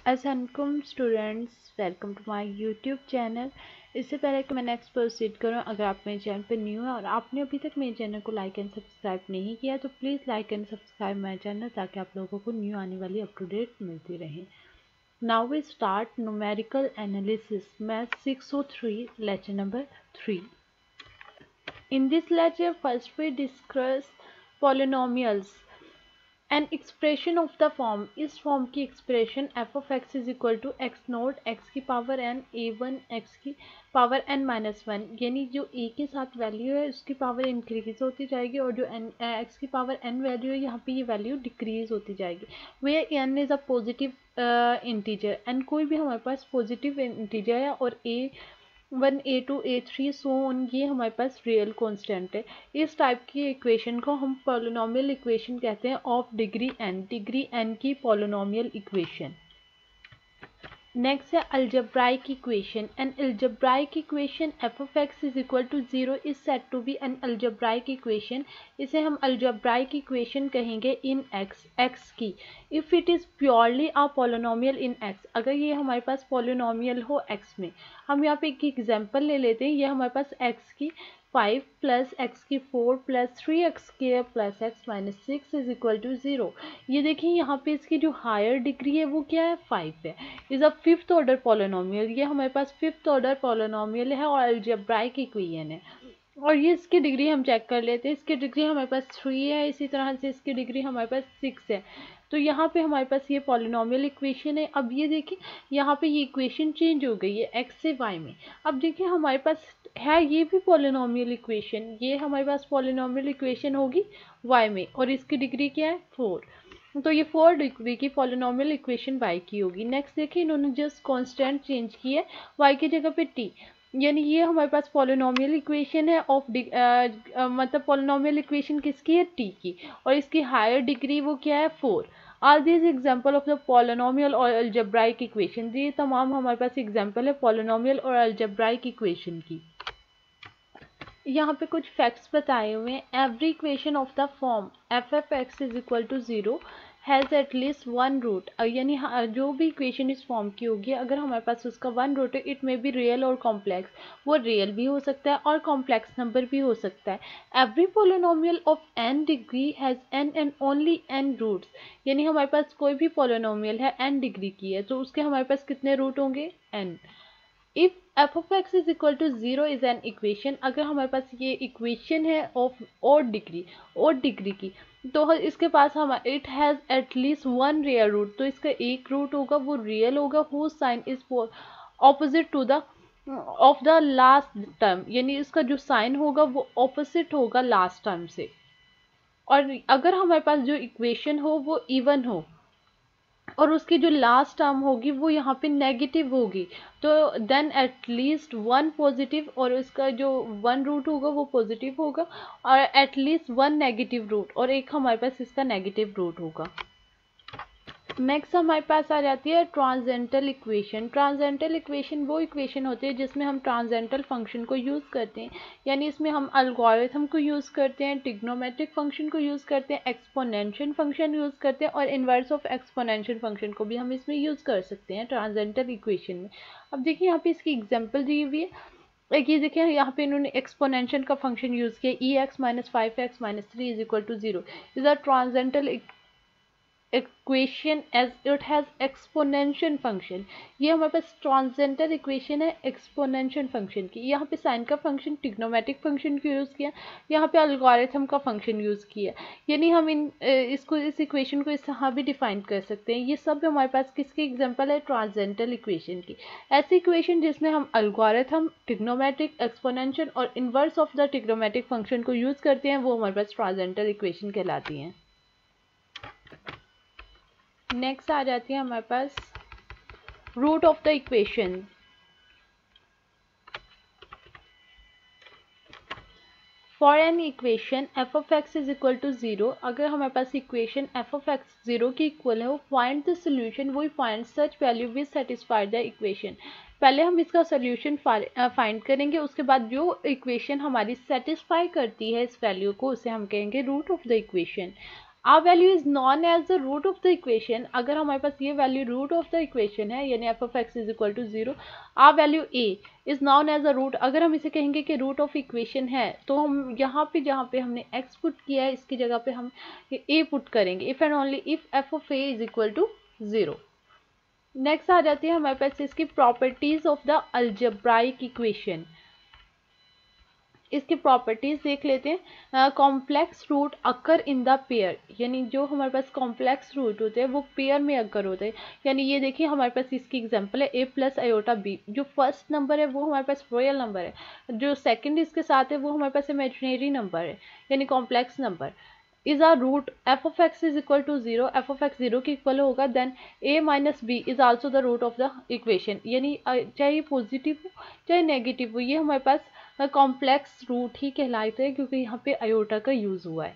अस्सलामुअलैकुम students, welcome to my YouTube channel. इससे पहले कि मैं नेक्स्ट प्रोसीड करूं, अगर आप मेरे चैनल पर न्यू है और आपने अभी तक मेरे चैनल को लाइक एंड सब्सक्राइब नहीं किया तो please like and subscribe my channel, ताकि आप लोगों को न्यू आने वाली अप टू डेट मिलती रहे। Now we start numerical analysis math 603 lecture number 3। In this lecture first we discuss polynomials an expression of the form. इस फॉर्म की expression F of x is equal to X not X की power N A one X की power N minus one, यानी जो ए के साथ value है उसकी पावर इंक्रीज होती जाएगी और जो एन एक्स की पावर एन वैल्यू है यहाँ पे ये वैल्यू डिक्रीज होती जाएगी। Where N is a positive integer, N कोई भी हमारे पास पॉजिटिव इंटीजर है और A one A two A three so on ये हमारे पास रियल कांस्टेंट है। इस टाइप की इक्वेशन को हम पॉलिनोमियल इक्वेशन कहते हैं ऑफ डिग्री एन की पॉलिनोमियल इक्वेशन। नेक्स्ट है algebraic equation. An algebraic equation F of x is equal to 0 is said to be an algebraic equation. इसे हम अलजेब्राइक इक्वेशन कहेंगे इन एक्स, एक्स की। If it is purely a polynomial in x, अगर ये हमारे पास polynomial हो x में। हम यहाँ पे एक एग्जांपल ले लेते हैं। ये हमारे पास एक्स की 5 प्लस एक्स की 4 plus 3x square plus x minus 6 is equal to 0। ये देखिए यहाँ पे इसकी जो हायर डिग्री है वो क्या है, 5 है। Is a fifth order polynomial. ये हमारे पास फिफ्थ ऑर्डर पॉलिनोमियल है और अलजेब्राइक इक्वेशन है। और ये इसकी डिग्री हम चेक कर लेते हैं। इसकी डिग्री हमारे पास 3 है, इसी तरह से इसकी डिग्री हमारे पास 6 है। तो यहाँ पे हमारे पास ये पॉलिनोमियल इक्वेशन है। अब ये देखिए यहाँ पे ये इक्वेशन चेंज हो गई है एक्स से वाई में। अब देखिए हमारे पास है ये भी पॉलिनोमियल इक्वेशन, ये हमारे पास पॉलिनोमियल इक्वेशन होगी वाई में और इसकी डिग्री क्या है 4। तो ये 4 डिग्री की पॉलिनोमियल इक्वेशन वाई की होगी। नेक्स्ट देखिए इन्होंने जस्ट कांस्टेंट चेंज की है, वाई की जगह पे टी, यानी ये हमारे पास पॉलिनोमियल इक्वेशन है ऑफ मतलब पॉलिनोमियल इक्वेशन किसकी है, टी की, और इसकी हायर डिग्री वो क्या है 4। Are this example of the polynomial और अलजेब्राइक इक्वेशन। ये तमाम हमारे पास एग्जाम्पल है पॉलिनोमियल और अलजेब्राइक इक्वेशन की। यहाँ पे कुछ फैक्ट्स बताए हुए हैं। Every equation of the form f f x is equal to 0 has at least one root, यानी जो भी इक्वेशन इस फॉर्म की होगी अगर हमारे पास उसका वन रूट है, इट मे बी रियल और कॉम्प्लेक्स। वो रियल भी हो सकता है और कॉम्प्लेक्स नंबर भी हो सकता है। Every polynomial of n degree has n and only n roots, यानी हमारे पास कोई भी पोलिनोमियल है एन डिग्री की है तो उसके हमारे पास कितने रूट होंगे, n. If F of x is equal to 0 is an equation, अगर हमारे पास ये इक्वेशन है ऑफ ओड डिग्री की, तो इसके पास हम it has at least one real root, तो इसका एक रूट होगा वो रियल होगा, whose sign is opposite to the of the last term, यानी इसका जो साइन होगा वो ऑपोजिट होगा लास्ट टर्म से। और अगर हमारे पास जो इक्वेशन हो वो इवन हो और उसकी जो लास्ट टर्म होगी वो यहाँ पे नेगेटिव होगी, तो देन एटलीस्ट वन पॉजिटिव और इसका जो वन रूट होगा वो पॉजिटिव होगा और एटलीस्ट वन नेगेटिव रूट और एक हमारे पास इसका नेगेटिव रूट होगा। नेक्स्ट हमारे पास आ जाती है ट्रांसेंडेंटल इक्वेशन। ट्रांसेंडेंटल इक्वेशन वो इक्वेशन होती है जिसमें हम ट्रांसेंडेंटल फंक्शन को यूज़ करते हैं, यानी इसमें हम अलगोरिथम को यूज़ करते हैं, ट्रिग्नोमेट्रिक फंक्शन को यूज़ करते हैं, एक्सपोनेंशियल फंक्शन यूज़ करते हैं और इनवर्स ऑफ एक्सपोनेंशियल फंक्शन को भी हम इसमें यूज़ कर सकते हैं ट्रांसेंडेंटल इक्वेशन में। अब देखिए यहाँ पे इसकी एग्जाम्पल दी हुई है। एक ये देखिए यहाँ पे इन्होंने एक्सपोनेंशियल का फंक्शन यूज़ किया, E X minus 5x minus 3 is equal to 0 is a transcendental equation as it has exponential function. ये हमारे पास ट्रांसेंडेंटल इक्वेशन है एक्सपोनेंशियल फंक्शन की। यहाँ पे साइन का फंक्शन ट्रिग्नोमेट्रिक फंक्शन को यूज़ किया, यहाँ पे अलगोरिथम का फंक्शन यूज़ किया, यानी हम इस इक्वेशन को इस तरह भी डिफाइन कर सकते हैं। ये सब हमारे पास किसकी एग्जांपल है, ट्रांसेंडेंटल इक्वेशन की। ऐसी इक्वेशन जिसमें हम अलगोरिथम, ट्रिग्नोमेट्रिक, एक्सपोनेंशियल और inverse of the trigonometric function को यूज़ करते हैं वो हमारे पास ट्रांसेंडेंटल इक्वेशन कहलाती हैं। नेक्स्ट आ जाती है हमारे पास root of the equation. For an equation F of x is equal to 0, अगर हमारे पास इक्वेशन एफ ऑफ एक्स 0 की इक्वल है, वो फाइंड द सोल्यूशन, वो find such value which satisfy the equation. पहले हम इसका सोल्यूशन फाइंड करेंगे, उसके बाद जो इक्वेशन हमारी सेटिस्फाई करती है इस वैल्यू को उसे हम कहेंगे root of the equation. R value is known as the root of the equation, अगर हमारे पास ये value root of the equation है यानी f of x is equal to 0, R value a is known as a root, अगर हम इसे कहेंगे कि रूट ऑफ इक्वेशन है तो हम यहाँ पे जहाँ पे हमने एक्स पुट किया है इसकी जगह पे हम ए पुट करेंगे, if and only if F of A is equal to 0। Next आ जाती है हमारे पास इसकी properties of the algebraic equation. इसकी प्रॉपर्टीज देख लेते हैं। Complex root occur in the pair, यानी जो हमारे पास कॉम्प्लेक्स रूट होते हैं वो पेयर में अकर होते हैं। यानी ये देखिए हमारे पास इसकी एग्जांपल है ए प्लस आयोटा बी, जो फर्स्ट नंबर है वो हमारे पास रियल नंबर है, जो सेकंड इसके साथ है वो हमारे पास इमेजिनरी नंबर है यानी complex number. Is a root f of x is equal to 0, f of x 0 के इक्वल होगा, then a minus b is also the root of the equation, यानी चाहे पॉजिटिव हो चाहे नेगेटिव हो ये हमारे पास कॉम्प्लेक्स रूट ही कहलाते हैं क्योंकि यहाँ पे आयोटा का यूज हुआ है।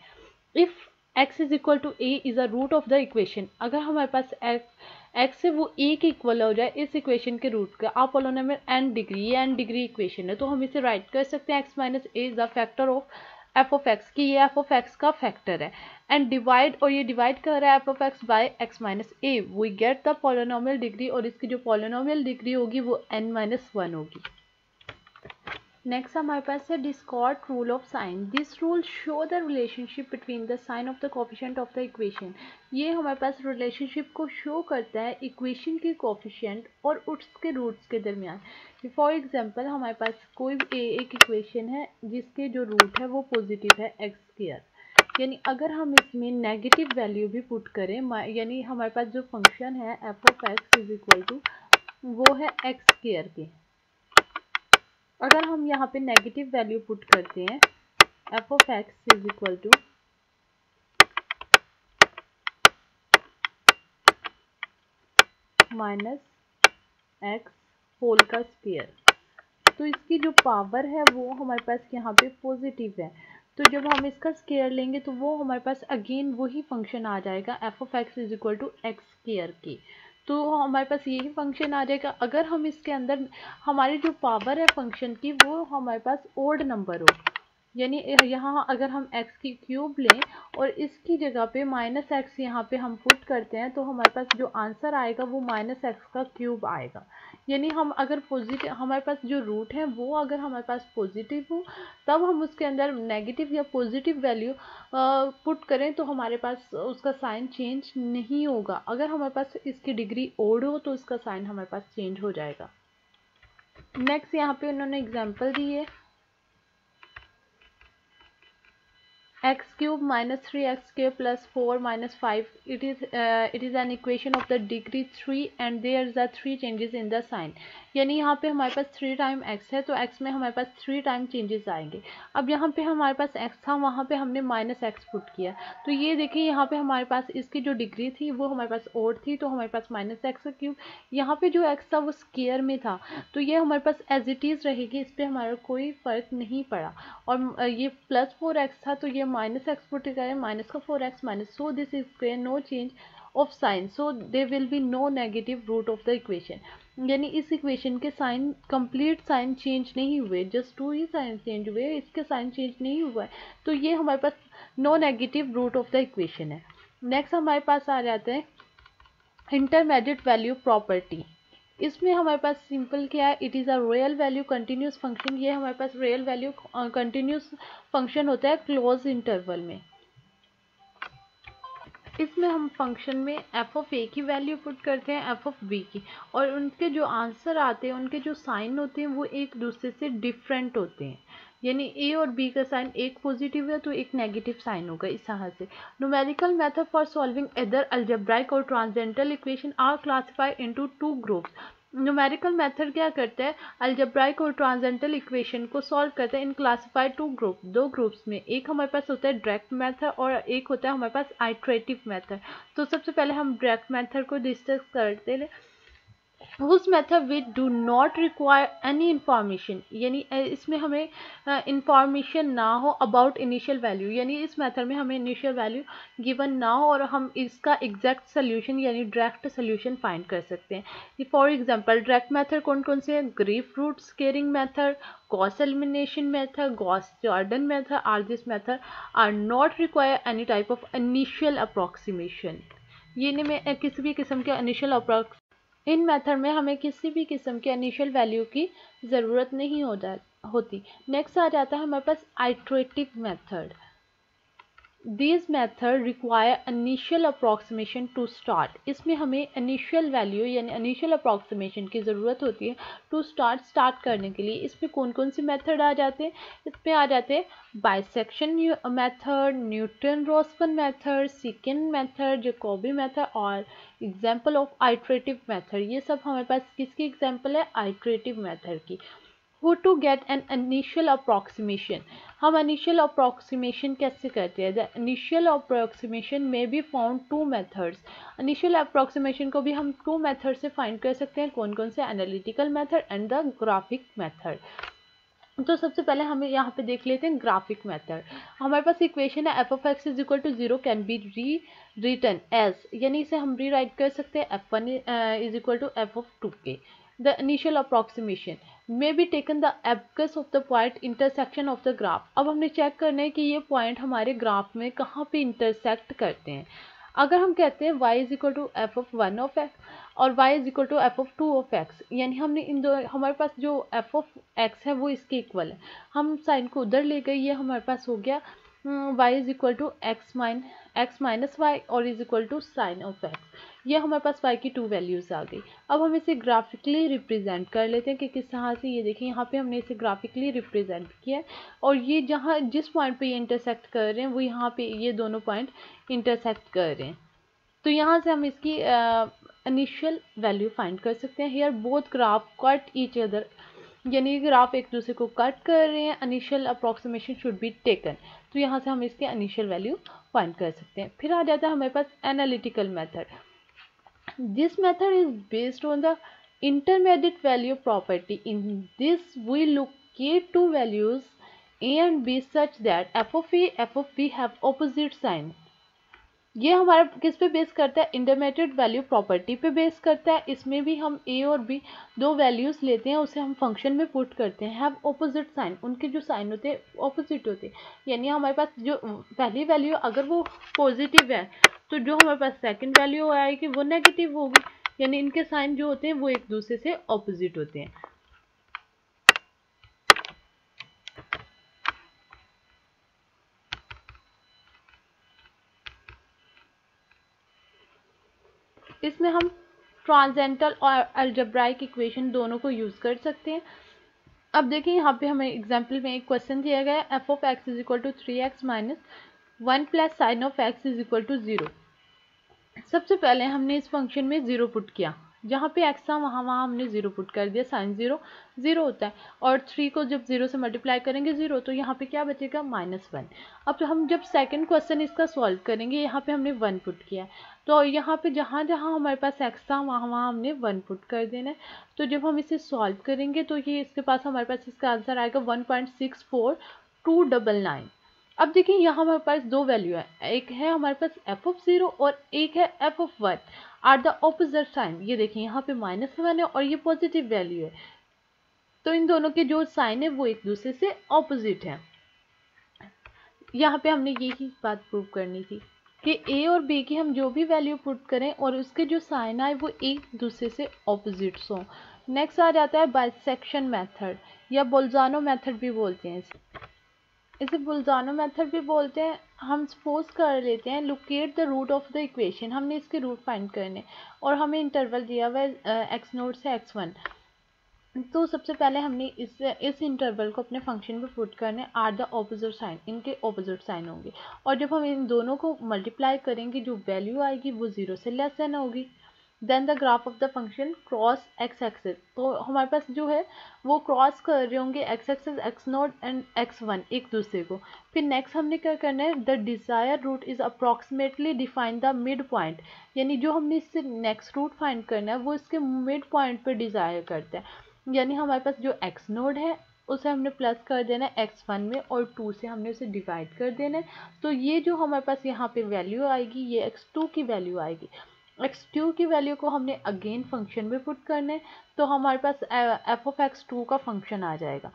If x is equal to a is a root of the equation, अगर हमारे पास x है वो a के इक्वल हो जाए इस इक्वेशन के रूट का, आप पॉलिनोमियल n डिग्री, ये n डिग्री इक्वेशन है तो हम इसे राइट कर सकते हैं x minus a is the factor of f of x की, ये एफ ऑफ एक्स का फैक्टर है एंड डिवाइड, और ये डिवाइड कर रहा है f of x by x minus a, we get the polynomial degree, और इसकी जो पॉलिनोमियल डिग्री होगी वो n माइनस 1 होगी। नेक्स्ट हमारे पास है Descartes rule of sign. This rule show the relationship between the sign of the coefficient of the equation. ये हमारे पास रिलेशनशिप को शो करता है इक्वेशन के कोफिशिएंट और उसके रूट्स के दरमियान। फॉर एग्जांपल हमारे पास कोई एक इक्वेशन है जिसके जो रूट है वो पॉजिटिव है एक्स स्क्वायर, यानी अगर हम इसमें नेगेटिव वैल्यू भी पुट करें, यानी हमारे पास जो फंक्शन है f of x is equal to वो है एक्स स्क्वायर के, अगर हम यहाँ पे नेगेटिव वैल्यू पुट करते हैं f of x is equal to minus x whole का स्क्वायर, तो इसकी जो पावर है वो हमारे पास यहाँ पे पॉजिटिव है, तो जब हम इसका स्क्वायर लेंगे तो वो हमारे पास अगेन वही फंक्शन आ जाएगा f of x is equal to x square की, तो हमारे पास यही फंक्शन आ जाएगा। अगर हम इसके अंदर हमारी जो पावर है फंक्शन की वो हमारे पास ओड नंबर हो, यानी यहाँ अगर हम x की क्यूब लें और इसकी जगह पे माइनस एक्स यहाँ पे हम पुट करते हैं तो हमारे पास जो आंसर आएगा वो माइनस एक्स का क्यूब आएगा। यानी हम अगर पॉजिटिव, हमारे पास जो रूट है वो अगर हमारे पास पॉजिटिव हो तब हम उसके अंदर नेगेटिव या पॉजिटिव वैल्यू पुट करें तो हमारे पास उसका साइन चेंज नहीं होगा। अगर हमारे पास इसकी डिग्री ओड हो तो इसका साइन हमारे पास चेंज हो जाएगा। नेक्स्ट यहाँ पे उन्होंने एग्जाम्पल दी है x cube minus 3x square plus 4 minus 5, it is an equation of the degree 3 and there is a 3 changes in the sign, यानी यहाँ पे हमारे पास 3 टाइम x है तो x में हमारे पास 3 टाइम चेंजेस आएंगे। अब यहाँ पे हमारे पास x था, वहाँ पे हमने माइनस एक्स पुट किया, तो ये देखिए यहाँ पे हमारे पास इसकी जो डिग्री थी वो हमारे पास ओड थी तो हमारे पास माइनस एक्स का क्यूब, यहाँ पे जो x था वो स्क्वायर में था तो ये हमारे पास एज इट इज़ रहेगी, इस पर हमारा कोई फ़र्क नहीं पड़ा। और ये प्लस 4x था तो ये माइनस एक्स पुट करें, माइनस का 4x minus, so this is square, no change of sign, so there will be no negative root of the equation, यानी इस इक्वेशन के साइन कंप्लीट साइन चेंज नहीं हुए, जस्ट 2 ही साइन चेंज हुए, इसके sign change नहीं हुआ है, तो ये हमारे पास no negative root of the equation है। नेक्स्ट हमारे पास आ जाते हैं इंटरमीडिएट वैल्यू प्रॉपर्टी। इसमें हमारे पास सिंपल क्या है, it is a real value continuous function, ये हमारे पास रियल वैल्यू कंटिन्यूस फंक्शन होता है क्लोज इंटरवल में। इसमें हम फंक्शन में एफ ऑफ ए की वैल्यू पुट करते हैं एफ ऑफ बी की, और उनके जो आंसर आते हैं उनके जो साइन होते हैं वो एक दूसरे से डिफरेंट होते हैं, यानी ए और बी का साइन एक पॉजिटिव है तो एक नेगेटिव साइन होगा। इस तरह से numerical method for solving other algebraic और transcendental equation are classified into 2 groups. Numerical method क्या करता है, अलजेब्राइक और ट्रांसेंडेंटल इक्वेशन को सॉल्व करते हैं इन क्लासिफाइड 2 ग्रुप, 2 ग्रुप्स में, एक हमारे पास होता है डायरेक्ट मेथड और एक होता है हमारे पास आइटरेटिव मेथड। तो सबसे पहले हम डायरेक्ट मेथड को डिस्कस करते हैं। उस method which do not require any information, यानी इसमें हमें इंफॉर्मेशन ना हो अबाउट इनिशियल वैल्यू, यानी इस मेथड में हमें इनिशियल वैल्यू गिवन ना हो और हम इसका एग्जैक्ट सोल्यूशन यानी डायरेक्ट सोल्यूशन फाइंड कर सकते हैं। फॉर एग्जांपल डायरेक्ट मेथड कौन कौन से हैं? Graeffe root scaling method, Gauss elimination method, Gauss Jordan method are this method are not require any type of initial approximation. ये में किसी भी किस्म के इनिशियल अप्रोक्स इन मेथड में हमें किसी भी किस्म के इनिशियल वैल्यू की ज़रूरत नहीं होती। नेक्स्ट आ जाता है हमारे पास iterative method. This method require initial approximation to start. इसमें हमें इनिशियल वैल्यू यानी इनिशियल अप्रॉक्सीमेशन की ज़रूरत होती है टू स्टार्ट करने के लिए। इसमें कौन कौन से मेथड आ जाते हैं? इसमें आ जाते हैं bisection method, Newton Raphson method, secant method, Jacobi method और एग्जाम्पल ऑफ आइट्रेटिव मेथड। ये सब हमारे पास किसकी एग्जाम्पल है? आइट्रेटिव मेथड की। How to get an initial approximation? हम initial approximation कैसे करते हैं? The initial approximation may be found two methods. initial approximation को भी हम two methods से find कर सकते हैं। कौन कौन से? analytical method and the graphic method. तो सबसे पहले हमें यहाँ पे देख लेते हैं ग्राफिक मेथड। हमारे पास इक्वेशन है f of x is equal to 0 can be written as, यानी इसे हम रीराइट कर सकते हैं f one is equal to f of 2k। The initial approximation may be taken the abscissa of the point intersection of the graph. अब हमने check करना है कि ये पॉइंट हमारे ग्राफ में कहाँ पे इंटरसेक्ट करते हैं। अगर हम कहते हैं y is equal to f of 1 of x और y is equal to f of 2 of x, यानी हमने इन दो हमारे पास जो एफ ऑफ एक्स है वो इसके इक्वल है। हम साइन को उधर ले गए, ये हमारे पास हो गया y is equal to x minus y और is equal to sine of x. ये हमारे पास y की 2 वैल्यूज आ गई। अब हम इसे ग्राफिकली रिप्रेजेंट कर लेते हैं कि किस तरह से। ये देखिए यहाँ पे हमने इसे ग्राफिकली रिप्रेजेंट किया है और ये जहाँ जिस पॉइंट पे ये इंटरसेक्ट कर रहे हैं वो यहाँ पे ये दोनों पॉइंट इंटरसेक्ट कर रहे हैं। तो यहाँ से हम इसकी इनिशियल वैल्यू फाइंड कर सकते हैं। Here both graph cut each other, यानी ग्राफ एक दूसरे को कट कर रहे हैं। Initial approximation should be taken. तो यहाँ से हम इसके इनिशियल वैल्यू फाइंड कर सकते हैं। फिर आ जाता है हमारे पास analytical method. This method is based on the intermediate value property. In this we locate two values a and b such that f of a f of b have opposite sign. ये हमारा किस पे base करता है? Intermediate value property पे base करता है। इसमें भी हम ए और बी दो वैल्यूज लेते हैं, उसे हम फंक्शन में पुट करते हैं। हैव ऑपोजिट साइन, उनके जो साइन होते हैं ऑपोजिट होते हैं, यानी हमारे पास जो पहली वैल्यू अगर वो पॉजिटिव है तो जो हमारे पास सेकंड वैल्यू आएगी वो नेगेटिव होगी, यानी इनके साइन जो होते हैं वो एक दूसरे से ऑपोजिट होते हैं। इसमें हम ट्रांसेंडल और अलजेब्राइक इक्वेशन दोनों को यूज़ कर सकते हैं। अब देखिए यहाँ पे हमें एग्जाम्पल में एक क्वेश्चन दिया गया है f of x is equal to 3x minus 1 plus sine of x is equal to 0। सबसे पहले हमने इस फंक्शन में 0 पुट किया, जहाँ पे x था वहाँ हमने 0 पुट कर दिया। साइन 0 0 होता है और 3 को जब 0 से मल्टीप्लाई करेंगे 0, तो यहाँ पे क्या बचेगा? -1। अब तो हम जब सेकंड क्वेश्चन इसका सॉल्व करेंगे, यहाँ पे हमने 1 पुट किया, तो यहाँ पे जहाँ जहाँ हमारे पास x था वहाँ हमने 1 पुट कर देना है। तो जब हम इसे सॉल्व करेंगे तो ये इसके पास हमारे पास इसका आंसर आएगा 1.64299। अब देखिए यहाँ हमारे पास दो वैल्यू है, एक है हमारे पास एफ ऑफ 0 और एक है f of 1 are the opposite sign. ये देखिए यहाँ पे -1 है और ये पॉजिटिव वैल्यू है, तो इन दोनों के जो साइन है वो एक दूसरे से ऑपोजिट है। यहाँ पे हमने यही बात प्रूव करनी थी कि ए और बी की हम जो भी वैल्यू पुट करें और उसके जो साइन आए वो एक दूसरे से ऑपोजिट्स हों। नेक्स्ट आ जाता है बाइसेक्शन मेथड या बोल्जानो मेथड भी बोलते हैं इसे बोल्जानो मेथड भी बोलते हैं। हम सपोज कर लेते हैं locate the root of the equation, हमने इसके रूट फाइंड करने और हमें इंटरवल दिया हुआ है x0 से x1। तो सबसे पहले हमने इस इंटरवल को अपने फंक्शन में पुट करने आर द ऑपोजिट साइन, इनके ऑपोजिट साइन होंगे और जब हम इन दोनों को मल्टीप्लाई करेंगे जो वैल्यू आएगी वो 0 से लेस देन होगी। Then the graph of the function cross x axis, तो हमारे पास जो है वो क्रॉस कर रहे होंगे x axis x naught and x one एक दूसरे को। फिर नेक्स्ट हमने क्या करना है, the desire root is approximately define the mid point, यानी जो हमने इससे नेक्स्ट रूट फाइंड करना है वो इसके मिड पॉइंट पे डिजायर करते हैं। यानी हमारे पास जो एक्स नोड है उसे हमने प्लस कर देना है एक्स वन में और टू से हमने उसे डिवाइड कर देना है। तो ये जो हमारे पास यहाँ पे वैल्यू आएगी ये एक्स टू की वैल्यू आएगी। एक्स टू की वैल्यू को हमने अगेन फंक्शन में पुट करना है, तो हमारे पास एफ ऑफ एक्स टू का फंक्शन आ जाएगा।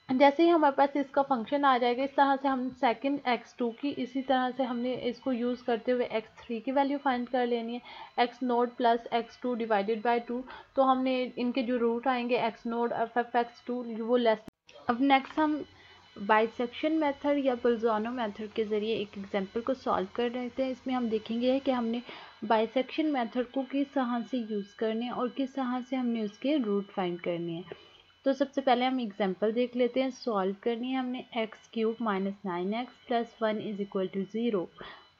जैसे ही हमारे पास इसका फंक्शन आ जाएगा इस तरह से हम सेकंड एक्स टू की इसी तरह से हमने इसको यूज़ करते हुए एक्स थ्री की वैल्यू फाइंड कर लेनी है। X node plus x two divided by two, तो हमने इनके जो रूट आएंगे x node f x two वो लेस। अब नेक्स्ट हम बाइसेक्शन मेथड या बोल्ज़ानो मेथड के ज़रिए एक एग्जांपल को सॉल्व कर रहे थे। इसमें हम देखेंगे कि हमने बाइसेक्शन मेथड को किस तरह से यूज़ करने हैं और किस तरह से हमने उसके रूट फाइंड करने हैं। तो सबसे पहले हम एग्जांपल देख लेते हैं। सॉल्व करनी है हमने x cube minus 9x plus 1 is equal to 0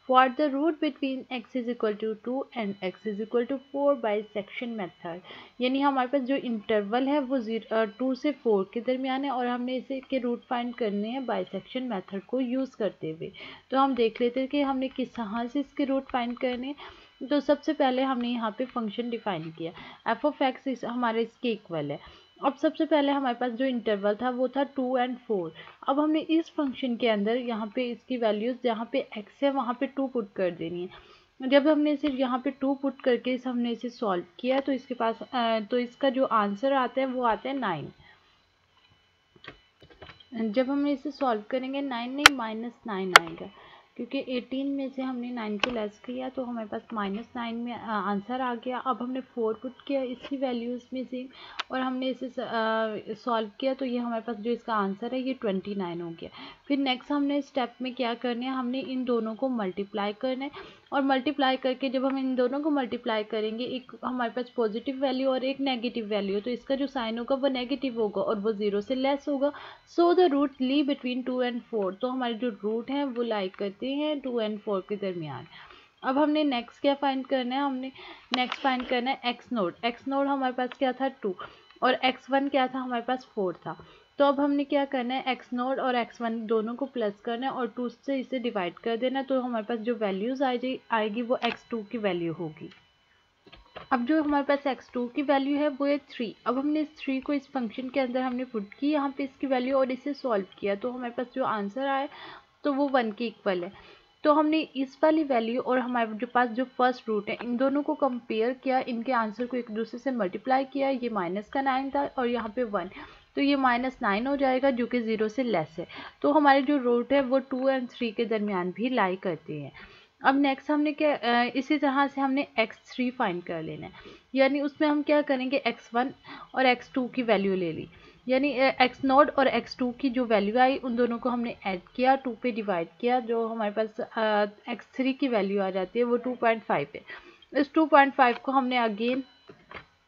for the root between x is equal to 2 and x is equal to 4 bisection method. यानी हमारे पास जो इंटरवल है वो 2 से 4 के दरमियान है और हमने इसे के रूट फाइंड करने हैं बाइसेक्शन मेथड को यूज़ करते हुए। तो हम देख लेते हैं कि हमने किस तरह से इसके रूट फाइंड करने हैं। तो सबसे पहले हमने यहाँ पे फंक्शन डिफाइन किया एफ ऑफ एक्स हमारे इसके इक्वल है। अब सबसे पहले हमारे पास जो इंटरवल था वो था 2 एंड 4। अब हमने इस फंक्शन के अंदर यहाँ पे इसकी वैल्यूज़ जहाँ पे x है वहाँ पे 2 पुट कर देनी है। जब हमने इसे यहाँ पे 2 पुट करके हमने इसे सॉल्व किया तो इसके पास तो इसका जो आंसर आता है वो आता है 9। जब हम इसे सॉल्व करेंगे 9 नहीं -9 आएगा, क्योंकि 18 में से हमने 9 को लेस किया तो हमारे पास -9 में आंसर आ गया। अब हमने 4 पुट किया इसकी वैल्यूज़ में से और हमने इसे सॉल्व किया तो ये हमारे पास जो इसका आंसर है ये 29 हो गया। फिर नेक्स्ट हमने स्टेप में क्या करना है, हमने इन दोनों को मल्टीप्लाई करना है और मल्टीप्लाई करके जब हम इन दोनों को मल्टीप्लाई करेंगे एक हमारे पास पॉजिटिव वैल्यू और एक नेगेटिव वैल्यू, तो इसका जो साइन होगा वो नेगेटिव होगा और वो 0 से लेस होगा। So the root lie between 2 and 4, तो हमारे जो रूट हैं वो लाई करते हैं 2 एंड 4 के दरमियान। अब हमने नेक्स्ट क्या फाइंड करना है, हमने नेक्स्ट फाइंड करना है एक्स नोड। एक्स नोड हमारे पास क्या था 2 और एक्स वन क्या था हमारे पास 4 था। तो अब हमने क्या करना है एक्स नोड और एक्स वन दोनों को प्लस करना है और 2 से इसे डिवाइड कर देना, तो हमारे पास जो वैल्यूज़ आएगी वो एक्स टू की वैल्यू होगी। अब जो हमारे पास x2 की वैल्यू है वो है 3। अब हमने इस 3 को इस फंक्शन के अंदर हमने पुट की यहाँ पे इसकी वैल्यू और इसे सॉल्व किया तो हमारे पास जो आंसर आया तो वो 1 के इक्वल है। तो हमने इस वाली वैल्यू और हमारे जो पास जो फर्स्ट रूट है इन दोनों को कंपेयर किया, इनके आंसर को एक दूसरे से मल्टीप्लाई किया। ये माइनस का 9 था और यहाँ पे 1, तो ये -9 हो जाएगा जो कि 0 से लेस है। तो हमारे जो रूट है वो 2 एंड 3 के दरमियान भी लाई करते हैं। अब नेक्स्ट हमने क्या इसी तरह से हमने x3 फाइंड कर लेना है, यानी उसमें हम क्या करेंगे x1 और x2 की वैल्यू ले ली, यानी x नोड और x2 की जो वैल्यू आई उन दोनों को हमने ऐड किया 2 पे डिवाइड किया, जो हमारे पास x3 की वैल्यू आ जाती है वो 2.5 है। इस 2.5 को हमने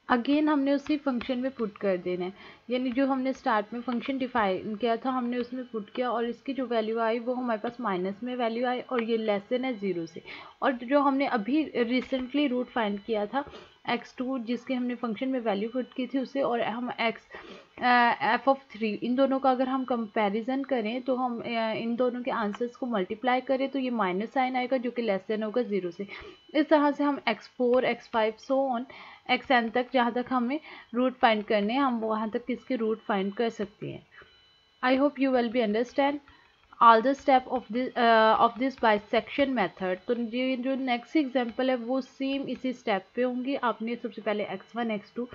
अगेन हमने उसी फंक्शन में पुट कर देना है, यानी जो हमने स्टार्ट में फंक्शन डिफाइन किया था हमने उसमें पुट किया और इसकी जो वैल्यू आई वो हमारे पास माइनस में वैल्यू आई और ये लेस देन है 0 से। और जो हमने अभी रिसेंटली रूट फाइंड किया था x2 जिसके हमने फंक्शन में वैल्यू पुट की थी उसे और हम एफ ऑफ 3 इन दोनों का अगर हम कंपैरिजन करें तो हम इन दोनों के आंसर्स को मल्टीप्लाई करें तो ये माइनस साइन आएगा जो कि लेस देन होगा 0 से। इस तरह से हम x4 x5 so on xn तक जहाँ तक हमें रूट फाइंड करने हैं हम वहाँ तक इसके रूट फाइंड कर सकते हैं। I hope you will be understand all the step of this bisection method. तो ये जो नेक्स्ट एग्जांपल है वो सेम इसी स्टेप पे होंगी। आपने सबसे पहले x1 x2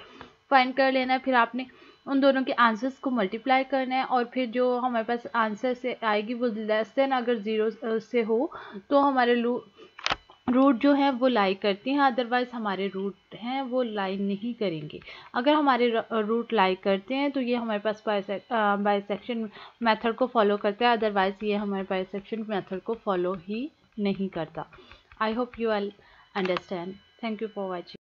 फाइंड कर लेना है, फिर आपने उन दोनों के आंसर्स को मल्टीप्लाई करना है और फिर जो हमारे पास आंसर से आएगी वो लेस देन अगर 0 से हो तो हमारे रूट जो है वो लाई करती हैं, अदरवाइज हमारे रूट हैं वो लाई नहीं करेंगे। अगर हमारे रूट लाई करते हैं तो ये हमारे पास बाइसेक्शन मेथड को फॉलो करता है, अदरवाइज ये हमारे बाइसेक्शन मेथड को फॉलो ही नहीं करता। I hope you will understand. Thank you for watching.